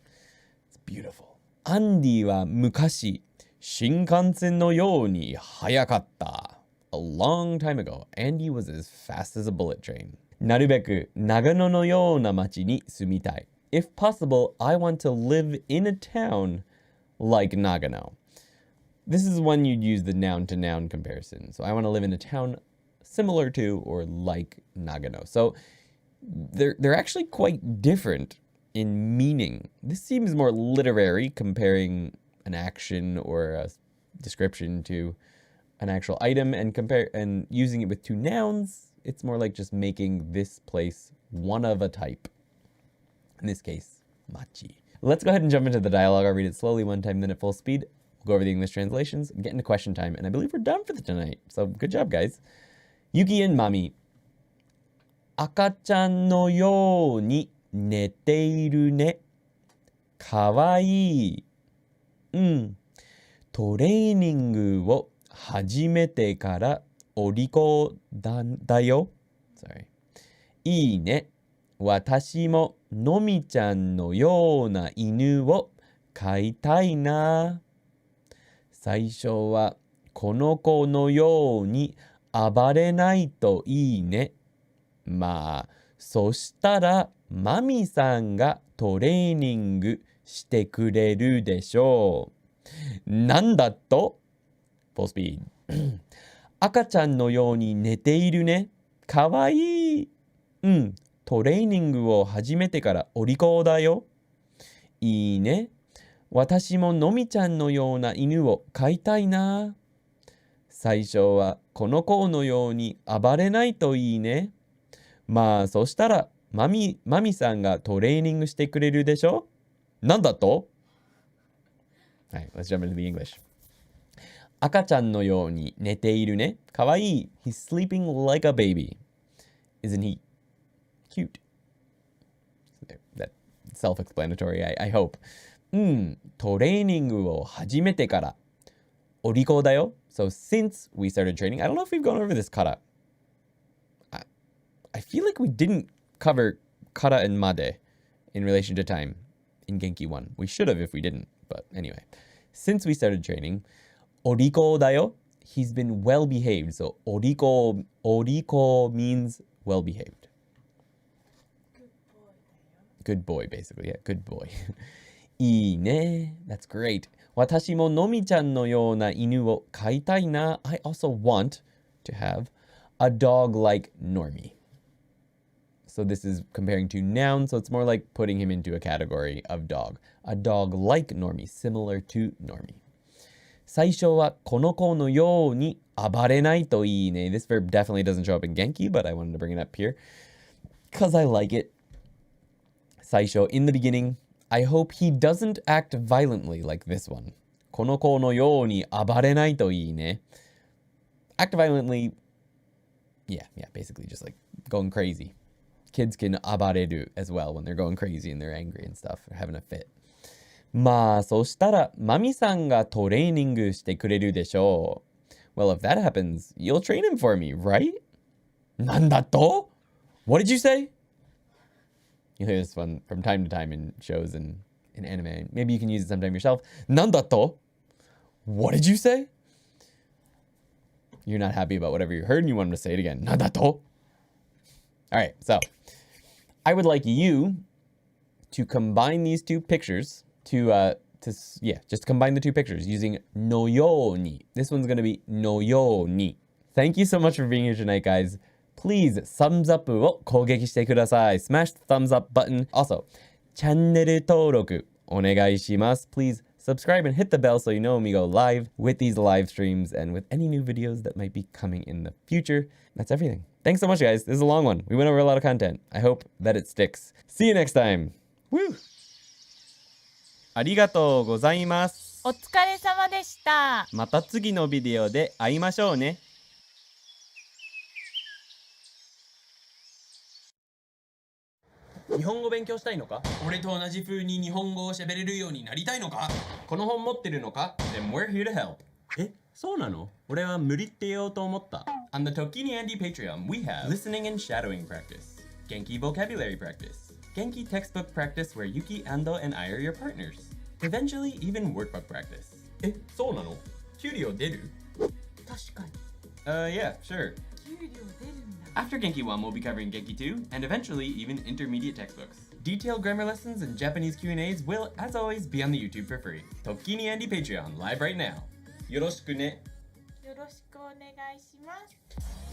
It's beautiful. アンディは昔新幹線のように速かった. A long time ago, Andy was as fast as a bullet train. なるべく長野のような町に住みたい. If possible, I want to live in a town like Nagano. This is when you'd use the noun-to-noun comparison. So I want to live in a town similar to or like Nagano. So they're actually quite different in meaning. This seems more literary, comparing an action or a description to an actual item, and using it with two nouns. It's more like just making this place one of a type. In this case, machi. Let's go ahead and jump into the dialogue. I'll read it slowly one time, then at full speed. We'll go over the English translations and get into question time. And I believe we're done for the tonight. So good job, guys. Yuki and Mami. 赤ちゃんのように寝ているね。かわいい。うん。トレーニングを始めてからお利口だよ。Sorry. いいね。私ものみちゃんのような犬を飼いたいな。最初はこの子のように暴れないといいね。まあ、そしたらマミさんがトレーニングしてくれるでしょう。なんだと？ Full speed. 赤ちゃんのように寝ているね。かわいい。うん、トレーニングを始めてからお利口だよ。いいね。私ものみちゃんのような犬を飼いたいな。最初はこの子のように暴れないといいね。まあ、そしたらマミさんがトレーニングしてくれるでしょ。なんだと？ Alright, let's jump into the English. 赤ちゃんのように寝ているね。かわいい。He's sleeping like a baby. Isn't he cute? That's self-explanatory, I hope. トレーニングを始めてから。お利口だよ。So since we started training, I don't know if we've gone over this kara. I feel like we didn't cover kara and made in relation to time in Genki 1. We should have if we didn't, but anyway. Since we started training, お利口だよ. He's been well behaved. So お利口 means well behaved. Good boy, basically. Yeah, good boy. いいね. That's great. 私ものみちゃんのような犬を飼いたいな. I also want to have a dog like Normie. So this is comparing to noun, so it's more like putting him into a category of dog. A dog like Normie, similar to Normie. 最初はこの子のように暴れないといいね. This verb definitely doesn't show up in Genki, but I wanted to bring it up here because I like it. 最初, in the beginning, I hope he doesn't act violently like this one. この子のように暴れないといいね. Act violently, yeah, basically just like going crazy. Kids can 暴れる as well when they're going crazy and they're angry and stuff, or having a fit. まあ、そしたら、マミさんがトレーニングしてくれるでしょう。Well, if that happens, you'll train him for me, right? なんだと? What did you say? You hear this one from time to time in shows and in anime. Maybe you can use it sometime yourself. なんだと? What did you say? You're not happy about whatever you heard and you want him to say it again. なんだと? Alright, so I would like you to combine these two pictures just combine the two pictures using のように. This one's going to be のように. Thank you so much for being here tonight, guys. Please, thumbs up を攻撃してください. Smash the thumbs up button. Also, チャンネル登録お願いします. Please subscribe and hit the bell so you know when we go live with these live streams and with any new videos that might be coming in the future. That's everything. Thanks so much, guys. This is a long one. We went over a lot of content. I hope that it sticks. See you next time. Woo! ありがとうございます。お疲れ様でした。また次のビデオで会いましょうね。日本語勉強したいのか？俺と同じ風に日本語を喋れるようになりたいのか？この本持ってるのか？ Then we're here to help. え、そうなの？俺は無理って言おうと思った。On the Tokini Andy Patreon, we have listening and shadowing practice, Genki vocabulary practice, Genki textbook practice where Yuki, Ando, and I are your partners. Eventually, even workbook practice. え、そうなの？給料出る？確かに。Yeah, sure. 給料出るんだ。After Genki 1, we'll be covering Genki 2, and eventually even intermediate textbooks. Detailed grammar lessons and Japanese Q&As will, as always, be on the YouTube for free. Tokini Andy Patreon, live right now. よろしくね。よろしくお願いします。